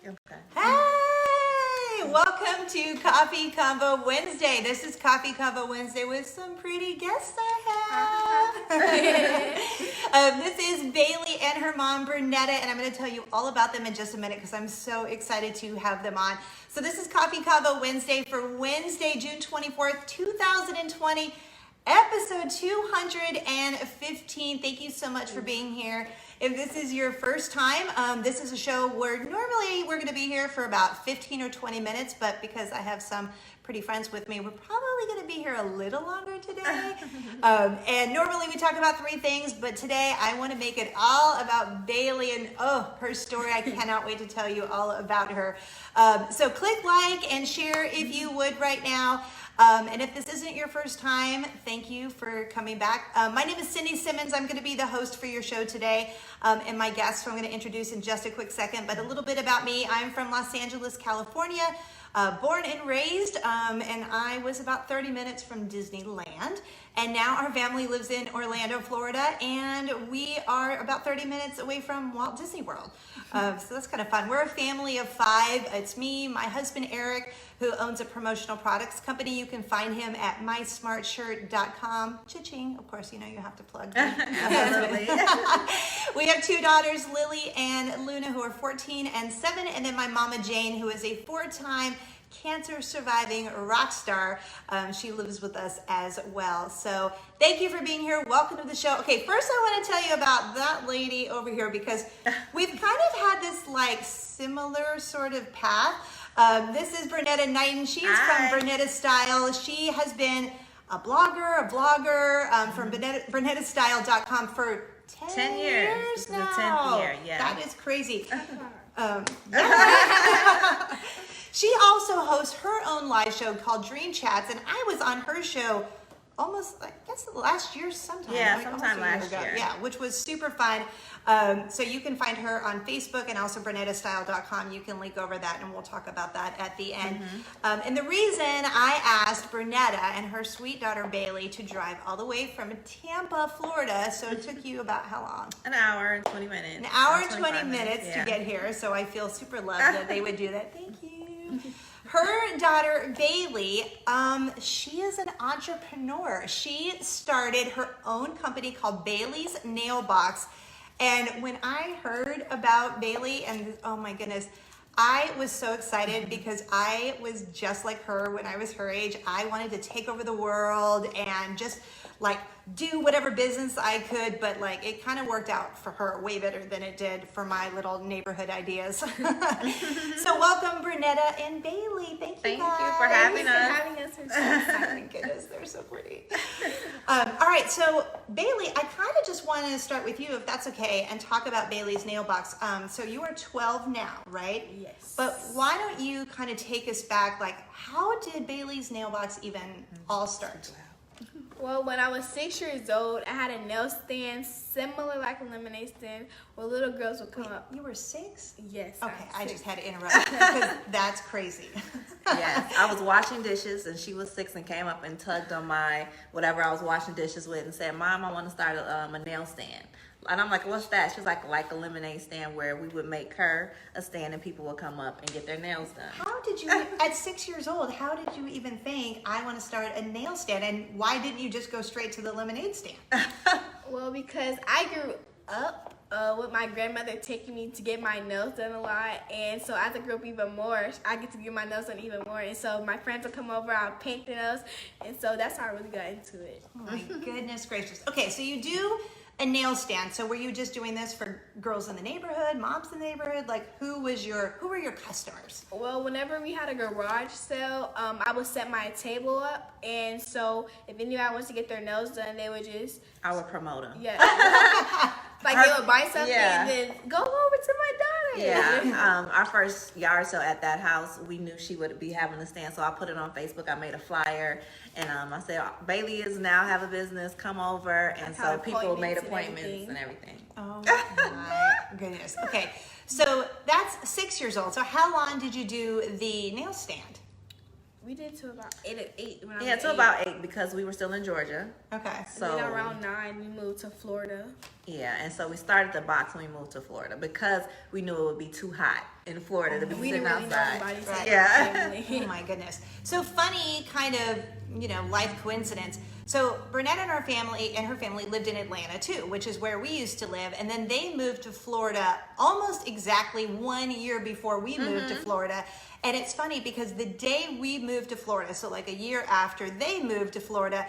Okay. Hey! Welcome to Coffee Convo Wednesday. This is Coffee Convo Wednesday with some pretty guests I have. This is Bailee and her mom, Bernetta, and I'm going to tell you all about them in just a minute because I'm so excited to have them on. So this is Coffee Convo Wednesday for Wednesday, June 24th, 2020. Episode 215. Thank you so much for being here. If this is your first time, this is a show where normally we're going to be here for about 15 or 20 minutes, but because I have some pretty friends with me, we're probably going to be here a little longer today. And normally we talk about three things, but today I want to make it all about Bailee and her story. I cannot wait to tell you all about her. So click like and share if you would right now. And if this isn't your first time, thank you for coming back. My name is Cindy Simmons. I'm going to be the host for your show today, and my guest, who I'm going to introduce in just a quick second. But a little bit about me. I'm from Los Angeles, California, born and raised, and I was about 30 minutes from Disneyland. And now our family lives in Orlando, Florida, and we are about 30 minutes away from Walt Disney World. So that's kind of fun. We're a family of 5. It's me, my husband, Eric, who owns a promotional products company. You can find him at mysmartshirt.com. Cha-ching. Of course, you know you have to plug them. We have 2 daughters, Lily and Luna, who are 14 and 7, and then my mama, Jane, who is a 4-time cancer-surviving rock star. She lives with us as well. So thank you for being here. Welcome to the show. Okay, first I want to tell you about that lady over here because we've kind of had this like similar sort of path. This is Bernetta Knighten. She is from Bernetta Style. She has been a vlogger from BernettaStyle.com for 10 years This is now. the 10th year, yeah. That is crazy. She also hosts her own live show called Dream Chats, and I was on her show almost, I guess, last year sometime. Yeah, like sometime almost a last year. Yeah, which was super fun. So you can find her on Facebook and also BernettaStyle.com. You can link over that, and we'll talk about that at the end. And the reason I asked Bernetta and her sweet daughter Bailee to drive all the way from Tampa, Florida, so it took you about how long? An hour and 20 minutes. An hour and 20 minutes yeah. to get here, so I feel super loved that they would do that. Thank you. Her daughter, Bailee, she is an entrepreneur. She started her own company called Bailee's Nail Box. And when I heard about Bailee, and oh my goodness, I was so excited because I was just like her when I was her age. I wanted to take over the world and just like do whatever business I could, but like it kind of worked out for her way better than it did for my little neighborhood ideas. So welcome, Bernetta and Bailee. Thank you for having us. Oh my goodness, they're so pretty. All right, so Bailee, I kind of just want to start with you, if that's okay, and talk about Bailee's Nail Box. So you are 12 now, right? Yes. But why don't you kind of take us back, like how did Bailee's Nail Box even all start? Well, when I was 6 years old, I had a nail stand similar like a lemonade stand where little girls would come up. You were 6? Yes. Okay, I just had to interrupt because that's crazy. Yes, I was washing dishes and she was 6 and came up and tugged on my whatever I was washing dishes with and said, "Mom, I want to start a nail stand." And I'm like, "What's that?" She was like a lemonade stand where we would make her a stand and people would come up and get their nails done. How did you, at 6 years old, how did you even think, I want to start a nail stand? And why didn't you just go straight to the lemonade stand? Well, because I grew up with my grandmother taking me to get my nails done a lot. And so as I grew up even more, I get to get my nails done even more. And so my friends will come over, I'll paint their nails. And so that's how I really got into it. Oh my goodness gracious. Okay, so you do a nail stand. So were you just doing this for girls in the neighborhood, moms in the neighborhood? Like who were your customers? Well, whenever we had a garage sale, I would set my table up. And so if anybody wants to get their nails done, they would just... I would promote them. Yeah. Like they would buy something and then go over to my daughter. Yeah, our first yard sale at that house, we knew she would be having a stand, so I put it on Facebook. I made a flyer, and I said, "Bailee is now have a business. Come over." And so people made appointments and everything. Oh my goodness. Okay, so that's 6 years old. So how long did you do the nail stand? We did to about 8 when I Yeah, was till 8. about 8 because we were still in Georgia. Okay. And So then around 9, we moved to Florida. yeah, and so we started the box when we moved to Florida because we knew it would be too hot in Florida to be We sitting didn't really know outside. anybody. So Right. Yeah. Oh my goodness. So funny kind of, life coincidence. So Bernetta and her family lived in Atlanta too, which is where we used to live. And then they moved to Florida almost exactly 1 year before we moved to Florida. And it's funny because the day we moved to Florida, so like a year after they moved to Florida,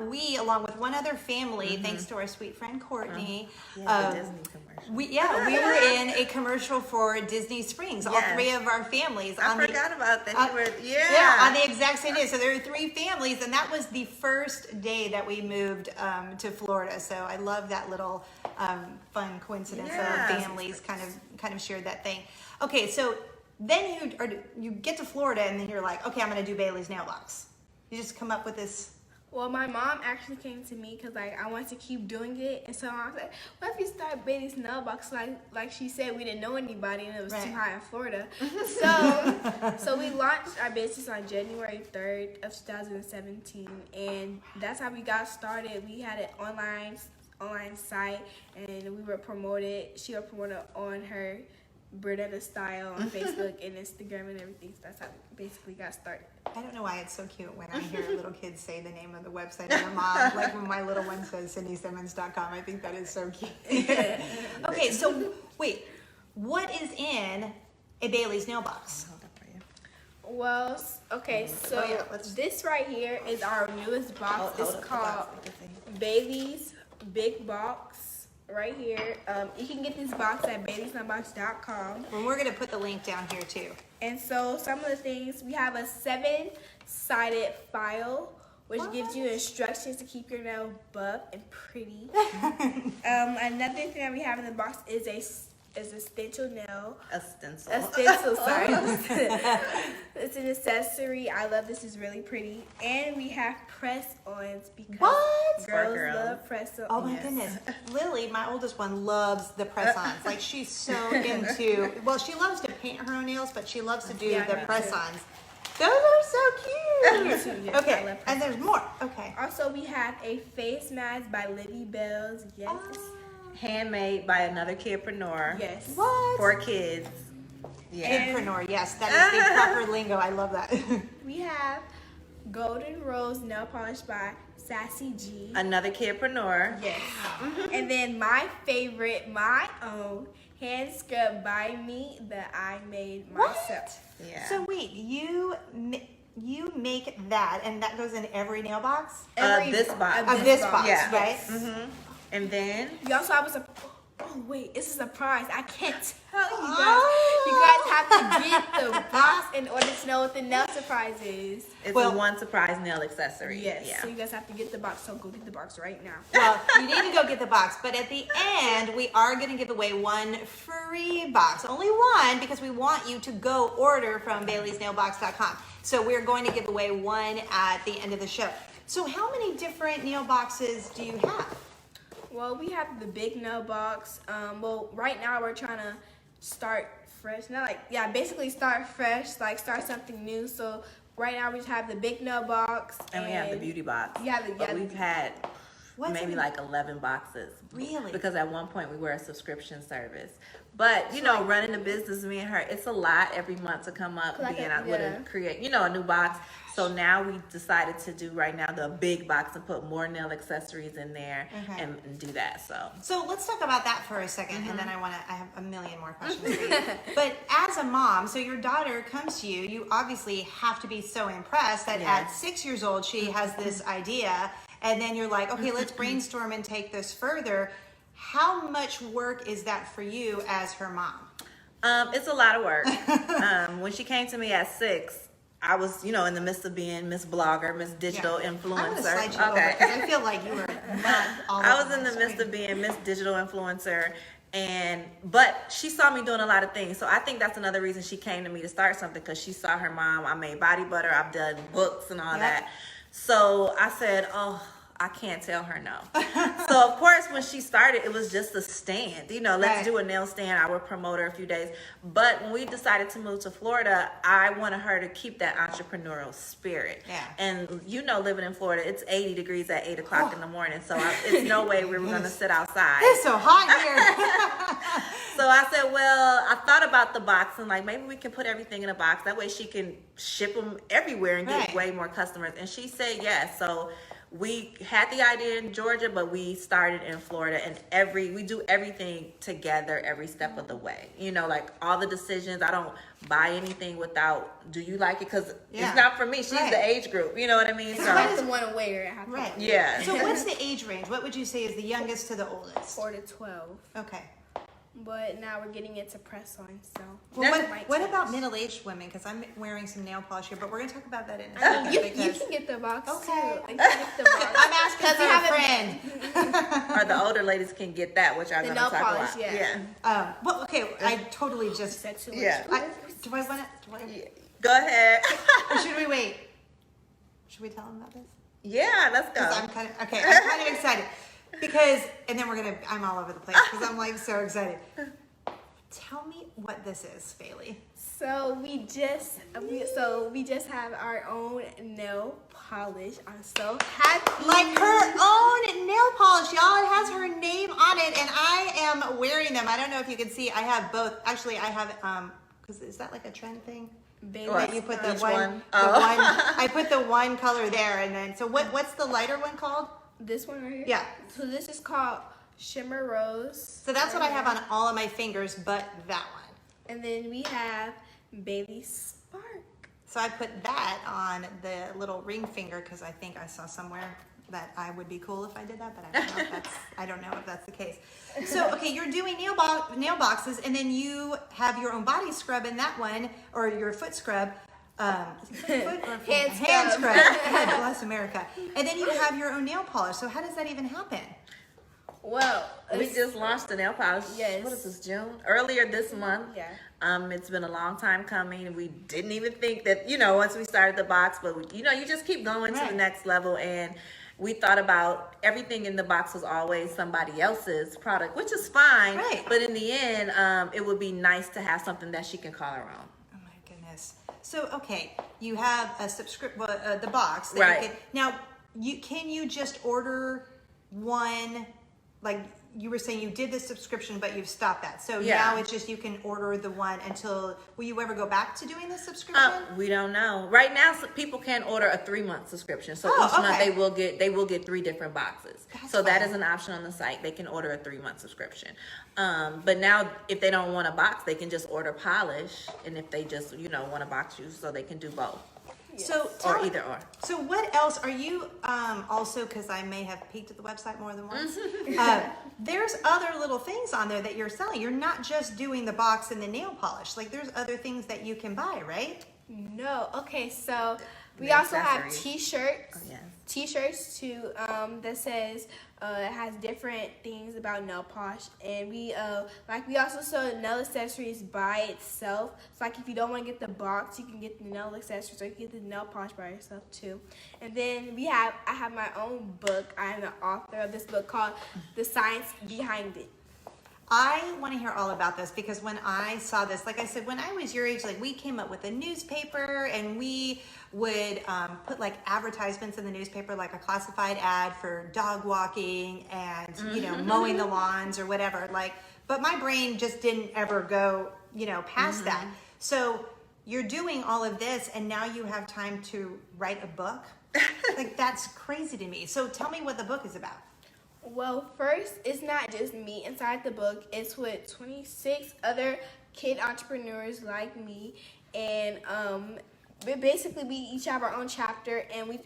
we, along with one other family, thanks to our sweet friend Courtney, Yeah, the Disney commercial. we were in a commercial for Disney Springs. All Yes. 3 of our families. I on the- forgot about that. You were, on the exact same day. So there were 3 families, and that was the first day that we moved to Florida. So I love that little fun coincidence that our Yes. families kind of shared that thing. Okay, so then you get to Florida, and then you're like, okay, I'm going to do Bailey's nail box. You just come up with this. Well, my mom actually came to me because I wanted to keep doing it, and so I was like, "What if you start Bailee's nail box?" Like she said, we didn't know anybody, and it was too hot in Florida. So we launched our business on January 3rd of 2017, and that's how we got started. We had an online site, and we were promoted. She was promoted on her Bernetta style on Facebook and Instagram and everything. So that's how we basically got started. I don't know why it's so cute when I hear little kids say the name of the website of their mom. Like when my little one says CindySimmons.com. I think that is so cute. Okay, so wait, what is in a Bailey's nail box? Hold up for you. Well, okay, so Oh, yeah, let's- this right here is our newest box. Hold It's up the called box, I can see. Bailey's Big Box right here. You can get this box at baileysnailbox.com. And we're going to put the link down here too. And so some of the things, we have a 7-sided file, which gives you instructions to keep your nail buff and pretty. Another thing that we have in the box is a stencil nail. A stencil. A stencil, sorry. It's an accessory. I love this. It's really pretty. And we have press-ons because What? girls love press-ons. Oh my goodness. Lily, my oldest one, loves the press-ons. Like she's so into, well, she loves to paint her own nails, but she loves to do Yeah, the me too. press-ons. Those are so cute. Me too, yes, I Okay, love and there's more. Okay. Also, we have a face mask by Libby Bells. Yes. Handmade by another kidpreneur. Yes. What? For kids. Yeah. Kidpreneur, yes, that is the proper lingo. I love that. We have Golden Rose nail polish by Sassy G. Another kidpreneur. Yes. And then my favorite, my own hand scrub by me that I made myself. Yeah. So wait, you make that, and that goes in every nail box? This box. Of this box, Yeah. right? Mm-hmm. And then You also have oh wait, it's a surprise. I can't tell you guys. You guys have to get the box in order to know what the nail surprise is. it's Well- a one surprise nail accessory. Yes. Yeah. So you guys have to get the box. So go get the box right now. Well, you need to go get the box, but at the end, we are going to give away one free box. Only one, because we want you to go order from baileysnailbox.com. So we're going to give away one at the end of the show. So how many different nail boxes do you have? Well, we have the big nail box. Well, right now we're trying to start fresh. Basically start fresh, like start something new. So right now we just have the big nail box. And we have the beauty box. But we've had What's maybe in- like 11 boxes. Really? Because at one point we were a subscription service. But, running the business, me and her, it's a lot every month to come up Like being a- out with yeah. create, a new box. So now we decided to do right now the big box and put more nail accessories in there Okay. and do that. So let's talk about that for a second, and then I have a million more questions for you. But as a mom, so your daughter comes to you, you obviously have to be so impressed that at Yes. 6 years old, she has this idea, and then you're like, okay, let's brainstorm and take this further. How much work is that for you as her mom? It's a lot of work. When she came to me at 6, I was, in the midst of being Miss Blogger, Miss Digital Influencer. I'm gonna slide you over, 'cause I feel like you were not all I over was in the my midst screen. of being Miss Digital Influencer, but she saw me doing a lot of things. So I think that's another reason she came to me to start something, because she saw her mom. I made body butter. I've done books and all Yep. that. So I said, I can't tell her no. So of course, when she started, it was just a stand. You know, let's do a nail stand. I would promote her a few days. But when we decided to move to Florida, I wanted her to keep that entrepreneurial spirit. Yeah. And you know, living in Florida, it's 80 degrees at 8 o'clock in the morning. So it's no way we were going to sit outside. It's so hot here. So I said, well, I thought about the box and like maybe we can put everything in a box. That way she can ship them everywhere and get way more customers. And she said yes. So we had the idea in Georgia, but we started in Florida, and we do everything together every step of the way. You know, like all the decisions. I don't buy anything without, do you like it? Because it's not for me. She's the age group. You know what I mean? So I have to want to wear it. Right. Yeah. So what's the age range? What would you say is the youngest to the oldest? 4 to 12. Okay. But now we're getting into press-on, so. Well, what about middle-aged women? Because I'm wearing some nail polish here, but we're going to talk about that in a second. You can get the box, Okay. too. You can get the box. I'm asking for a friend. Or the older ladies can get that, which I'm going to talk polish, about. yeah. Well, okay, I totally just Said too much. Yeah. do I want to? Go ahead. Or should we wait? Should we tell them about this? Yeah, let's go. I'm kind of excited because, and then I'm all over the place because I'm like so excited. Tell me what this is, Bailee. So we just have our own nail polish. I'm so happy. Like her own nail polish, y'all. It has her name on it, and I am wearing them. I don't know if you can see. I have both. Actually, I have because is that like a trend thing? That you put the one. I put the one color there, and then so what's the lighter one called? This one right here. Yeah. So this is called Shimmer Rose. So that's what I have on all of my fingers, but that one. And then we have Bailee Spark. So I put that on the little ring finger because I think I saw somewhere that I would be cool if I did that, but I don't know if that's the case. So okay, you're doing nail boxes, and then you have your own body scrub in that one, or your foot scrub. Hand scrub. God bless America. And then you have your own nail polish. So how does that even happen? Well, we just launched the nail polish. Yes. What is this, June? Earlier this month. Yeah. It's been a long time coming. We didn't even think that, once we started the box, but you just keep going to the next level. And we thought about everything in the box was always somebody else's product, which is fine. Right. But in the end, it would be nice to have something that she can call her own. Oh my goodness. So, okay, you have a the box. Right. Now, can you just order one, like you were saying you did the subscription, but you've stopped that. So now it's just you can order the one until, will you ever go back to doing the subscription? We don't know. Right now, people can order a 3-month subscription. So each month they will get 3 different boxes. That is an option on the site. They can order a 3-month subscription. But now if they don't want a box, they can just order polish. And if they just, want a box use, so they can do both. So or either or. So what else are you also, because I may have peeked at the website more than once, there's other little things on there that you're selling. You're not just doing the box and the nail polish. Like there's other things that you can buy, right? No. Okay, so we The also have accessories. t-shirts. Oh, yes. T-shirts too, that says it has different things about nail polish, and we also sell nail accessories by itself. So like if you don't want to get the box, you can get the nail accessories, or you can get the nail polish by yourself too. And then I have my own book. I am the author of this book called The Science Behind It. I want to hear all about this because when I saw this, like I said, when I was your age, like we came up with a newspaper and we would put like advertisements in the newspaper, like a classified ad for dog walking and, mowing the lawns or whatever. But my brain just didn't ever go, past that. So you're doing all of this and now you have time to write a book. Like that's crazy to me. So tell me what the book is about. Well, first, it's not just me inside the book. It's with 26 other kid entrepreneurs like me, and basically we each have our own chapter, and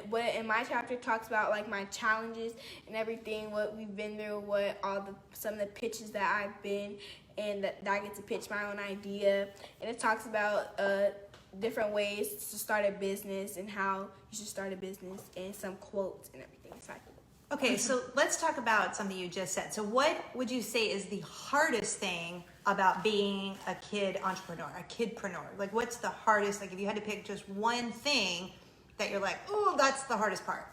what in my chapter talks about like my challenges and everything, what we've been through, some of the pitches that I've been, and that I get to pitch my own idea, and it talks about different ways to start a business and how you should start a business, and some quotes and everything inside the book. Okay, so let's talk about something you just said. So what would you say is the hardest thing about being a kid entrepreneur, a kidpreneur? Like what's the hardest, like if you had to pick just one thing that you're like, oh, that's the hardest part?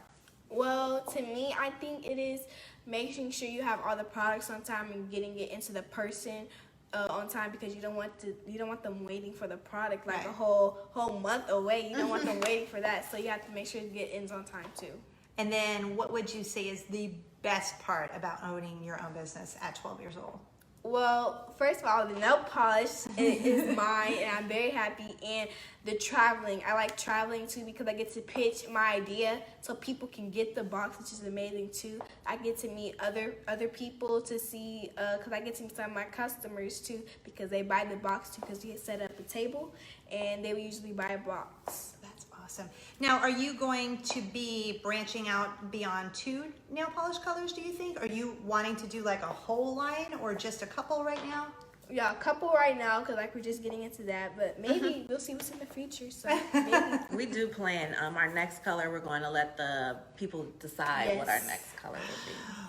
Well, to me, I think it is making sure you have all the products on time and getting it into the person on time, because you don't want them waiting for the product like a whole month away. You don't want them waiting for that, so you have to make sure you get ins on time too. And then what would you say is the best part about owning your own business at 12 years old? Well, first of all, the nail polish is mine, and I'm very happy. And the traveling, I like traveling too, because I get to pitch my idea so people can get the box, which is amazing too. I get to meet other people to see, because I get to meet some of my customers too, because they buy the box too, because we set up a table, and they would usually buy a box. That's awesome. Now, are you going to be branching out beyond 2 nail polish colors, do you think? Are you wanting to do like a whole line or just a couple right now? Yeah, a couple right now, because like we're just getting into that, but maybe we'll see what's in the future. So maybe. We do plan our next color. We're going to let the people decide what our next color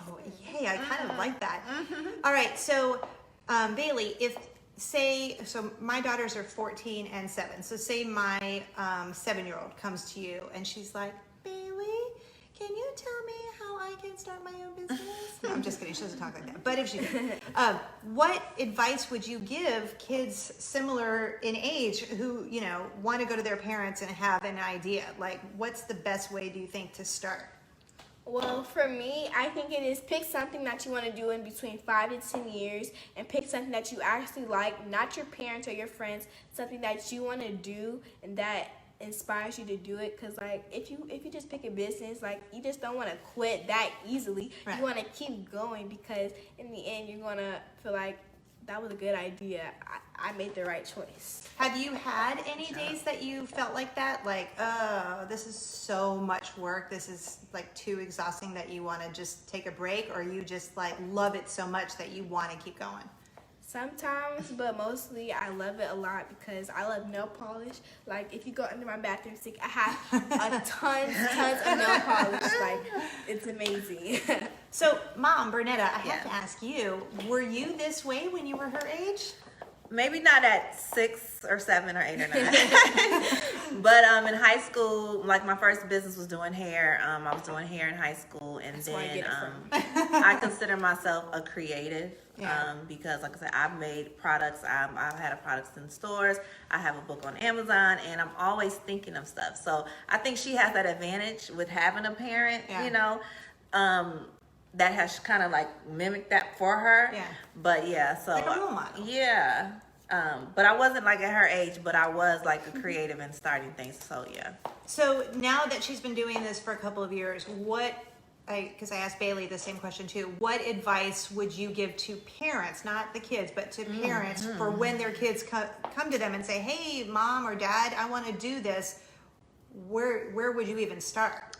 will be. Oh, yay, I kind of like that. All right, so Bailee, so my daughters are 14 and 7. So say my 7-year-old comes to you and she's like, Bailee, can you tell me how I can start my own business? No, I'm just kidding. She doesn't talk like that. But if she did, what advice would you give kids similar in age who, want to go to their parents and have an idea? Like, what's the best way, do you think, to start? Well, for me, I think it is pick something that you want to do in between 5 to 10 years, and pick something that you actually like, not your parents or your friends, something that you want to do and that inspires you to do it. Because like if you just pick a business, like you just don't want to quit that easily. Right. You want to keep going, because in the end you're going to feel like that was a good idea. I made the right choice. Have you had any days that you felt like that? Like, oh, this is so much work. This is like too exhausting that you want to just take a break, or you just like love it so much that you want to keep going? Sometimes, but mostly I love it a lot because I love nail polish. Like if you go under my bathroom sink, I have a tons of nail polish. Like it's amazing. So, Mom, Bernetta, I have to ask you, were you this way when you were her age? Maybe not at 6 or 7 or 8 or 9. But in high school, like my first business was doing hair. I was doing hair in high school, and That's then I consider myself a creative because, like I said, I've made products. I've had products in stores. I have a book on Amazon, and I'm always thinking of stuff. So I think she has that advantage with having a parent, that has kind of like mimicked that for her. Yeah. But so like a role model. Yeah. But I wasn't like at her age, but I was like a creative and starting things. So yeah. So now that she's been doing this for a couple of years, because I asked Bailee the same question too, what advice would you give to parents, not the kids, but to parents for when their kids come to them and say, hey, Mom or Dad, I want to do this. Where would you even start?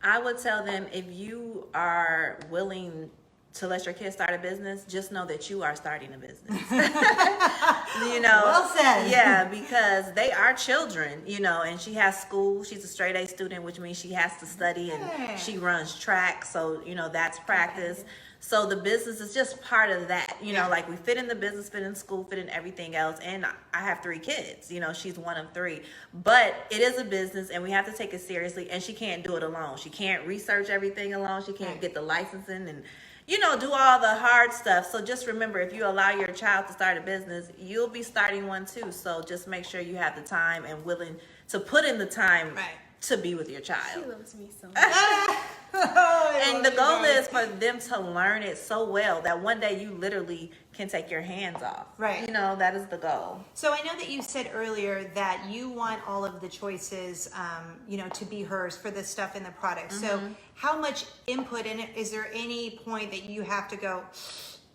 I would tell them, if you are willing to let your kids start a business, just know that you are starting a business. Well said. Yeah, because they are children, and she has school. She's a straight A student, which means she has to study, and she runs track. So, that's practice. So the business is just part of that, like we fit in the business, fit in school, fit in everything else. And I have 3 kids, she's one of 3, but it is a business and we have to take it seriously, and she can't do it alone. She can't research everything alone. She can't get the licensing and, do all the hard stuff. So just remember, if you allow your child to start a business, you'll be starting one too. So just make sure you have the time and willing to put in the time to be with your child. She loves me so much. And the goal is for them to learn it so well that one day you literally can take your hands off. Right. That is the goal. So I know that you said earlier that you want all of the choices, to be hers for the stuff in the product. So how much input in it? Is there any point that you have to go,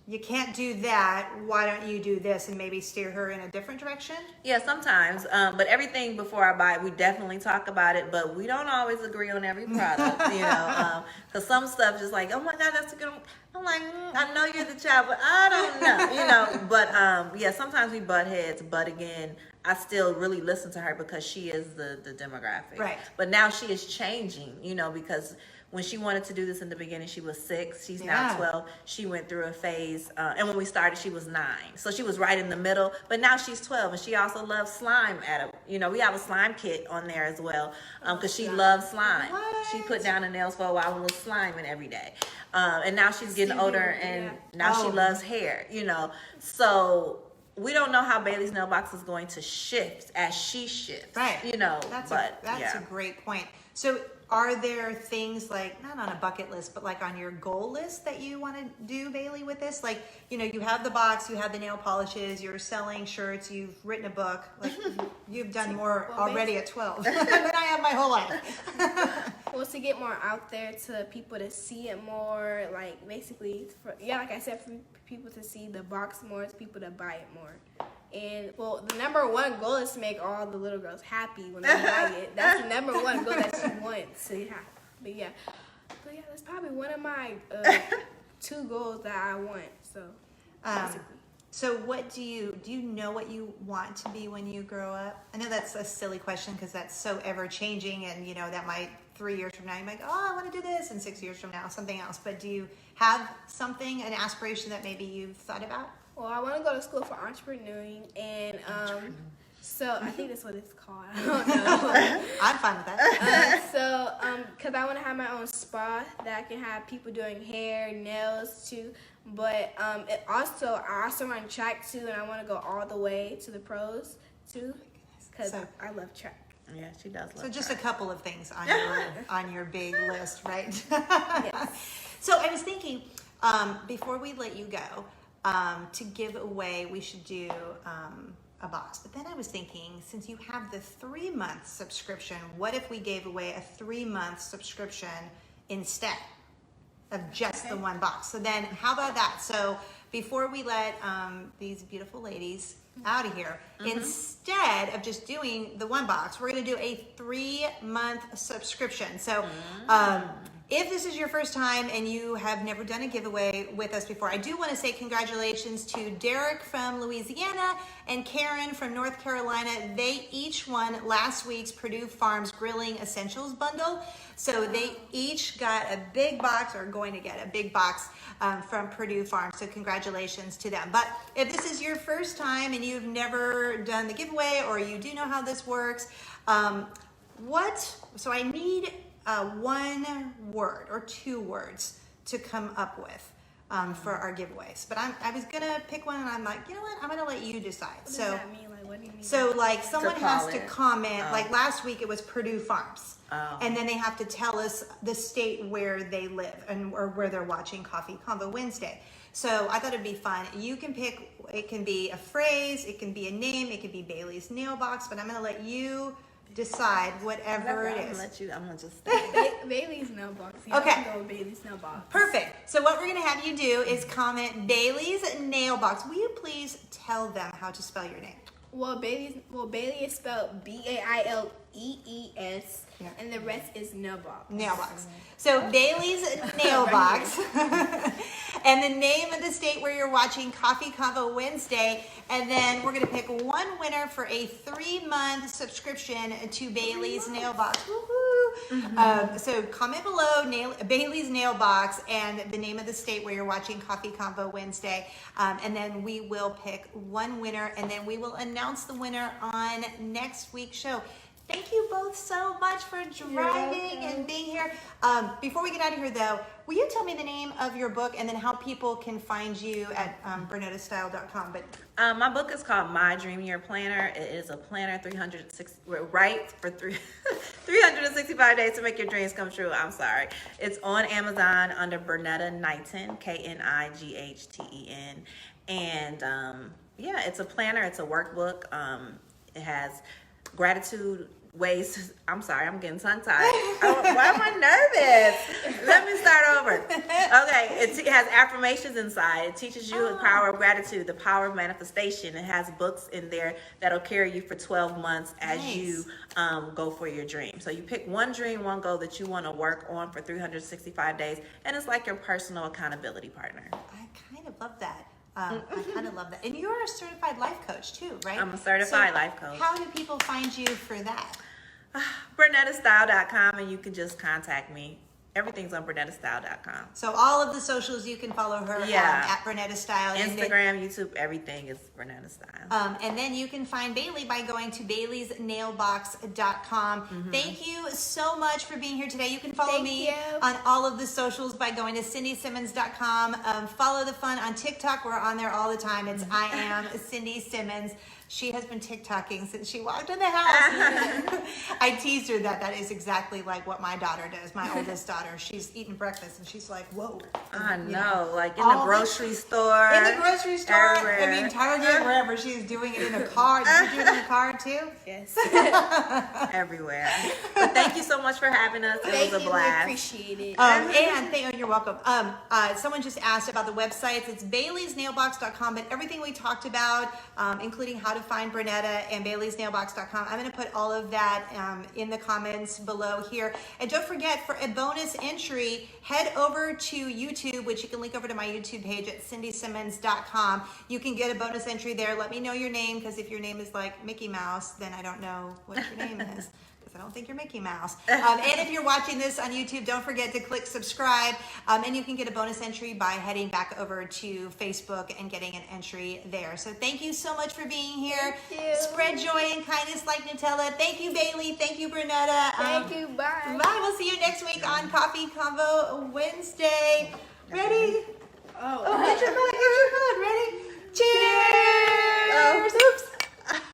you can't do that, why don't you do this, and maybe steer her in a different direction? Yeah, sometimes. But everything before I buy it, we definitely talk about it, but we don't always agree on every product, because some stuff just like, oh my God, that's a good one. I'm like, I know you're the child, but I don't know, But sometimes we butt heads, but again, I still really listen to her because she is the demographic. Right. But now she is changing, because when she wanted to do this in the beginning, she was 6. She's Yeah. now 12. She went through a phase, and when we started, she was 9. So she was right in the middle. But now she's 12, and she also loves slime. We have a slime kit on there as well, because she loves slime. What? She put down her nails for a while and was sliming every day. And now she's getting older, and now she loves hair. So we don't know how Bailee's nail box is going to shift as she shifts. Right. That's a great point. So are there things like, not on a bucket list, but like on your goal list that you want to do, Bailee, with this? Like, you have the box, you have the nail polishes, you're selling shirts, you've written a book. Like, you've done more already at 12 than I have my whole life. Well, to get more out there, to people to see it more, like basically, like I said, for people to see the box more, to people to buy it more. And well, the number one goal is to make all the little girls happy when they buy it. That's the number one goal that she wants to have. But yeah, that's probably one of my 2 goals that I want. So basically. So what do you know what you want to be when you grow up? I know that's a silly question because that's so ever changing, and that might 3 years from now you might go, oh, I want to do this, and 6 years from now something else. But do you have something, an aspiration that maybe you've thought about? Well, I want to go to school for entrepreneuring, and so I think that's what it's called. I don't know. I'm fine with that. Because I want to have my own spa that I can have people doing hair, nails too. But I also run track too, and I want to go all the way to the pros too, because I love track. Yeah, she does love So just track. a couple of things on your big list, right? Yes. So I was thinking, before we let you go, to give away, we should do a box. But then I was thinking, since you have the 3-month subscription, what if we gave away a 3-month subscription instead of just the one box? So then how about that? So before we let these beautiful ladies out of here, instead of just doing the one box, we're going to do a 3-month subscription. So if this is your first time and you have never done a giveaway with us before, I do want to say congratulations to Derek from Louisiana and Karen from North Carolina. They each won last week's Purdue Farms Grilling Essentials Bundle. So they each got a big box, or going to get a big box from Purdue Farms. So congratulations to them. But if this is your first time and you've never done the giveaway, or you do know how this works, so I need 1 word or 2 words to come up with for our giveaways. But I was gonna pick one, and I'm like, you know what? I'm gonna let you decide. What does that mean? Like, what do you mean? So like someone has to it. comment. Like last week it was Purdue Farms, Oh. and then they have to tell us the state where they live or where they're watching Coffee Convo Wednesday. So I thought it'd be fun. You can pick. It can be a phrase. It can be a name. It can be Bailee's nail box. But I'm gonna let you decide whatever it is. I'm gonna just Bailee's nail box. Yeah, Okay. I can go with Bailee's nail box. Perfect. So what we're going to have you do is comment Bailee's nail box. Will you please tell them how to spell your name? Well, Bailee is spelled Bailees, Yeah. and the rest is nail box. Nail box. So Bailee's nail box. And the name of the state where you're watching Coffee Convo Wednesday. And then we're going to pick 1 winner for a 3-month subscription to Bailee's nail box. Woohoo! So comment below Bailee's nail box and the name of the state where you're watching Coffee Convo Wednesday. And then we will pick 1 winner, and then we will announce the winner on next week's show. Thank you both so much for driving and being here. Before we get out of here, though, will you tell me the name of your book and then how people can find you at BernettaStyle.com? But my book is called My Dream Year Planner. It is a planner 365 days to make your dreams come true. I'm sorry. It's on Amazon under Bernetta Knighten, Knighten. And it's a planner. It's a workbook. It has gratitude ways. I'm sorry, I'm getting tongue-tied. Why am I nervous? Let me start over. Okay, it has affirmations inside. It teaches you the power of gratitude, the power of manifestation. It has books in there that'll carry you for 12 months as you go for your dream. So you pick 1 dream, 1 goal that you want to work on for 365 days, and it's like your personal accountability partner. I kind of love that. I kind of love that. And you're a certified life coach too, right? I'm a certified life coach. How do people find you for that? BernettaStyle.com, and you can just contact me. everything's on BernettaStyle.com. So all of the socials, you can follow her at Bernetta Style. Instagram, YouTube, everything is Bernetta Style. And then you can find Bailee by going to Bailey'sNailBox.com. Thank you so much for being here today. You can follow me on all of the socials by going to CindySimmons.com. Follow the fun on TikTok. We're on there all the time. It's I am Cindy Simmons. She has been TikToking since she walked in the house. I teased her that is exactly like what my daughter does, my oldest daughter. She's eating breakfast and she's like, whoa. I know, like in the grocery store. In the grocery store, everywhere. I mean, Target, wherever. She's doing it in a car. Did you do it in the car too? Yes. Everywhere. But thank you so much for having us. It was a blast. We appreciate it. You're welcome. Someone just asked about the websites. It's Bailey'sNailBox.com, but everything we talked about, including how to find Bernetta and Bailey'sNailBox.com, I'm going to put all of that in the comments below here. And don't forget, for a bonus entry, head over to YouTube, which you can link over to my YouTube page at CindySimmons.com. You can get a bonus entry there. Let me know your name, because if your name is like Mickey Mouse, then I don't know what your name is. I don't think you're Mickey Mouse. And if you're watching this on YouTube, don't forget to click subscribe. And you can get a bonus entry by heading back over to Facebook and getting an entry there. So thank you so much for being here. Thank you. Spread joy and kindness like Nutella. Thank you, Bailee. Thank you, Bernetta. Thank you. Bye. Bye. We'll see you next week on Coffee Convo Wednesday. Ready? Oh, Get your phone. Ready? Cheers. Oops.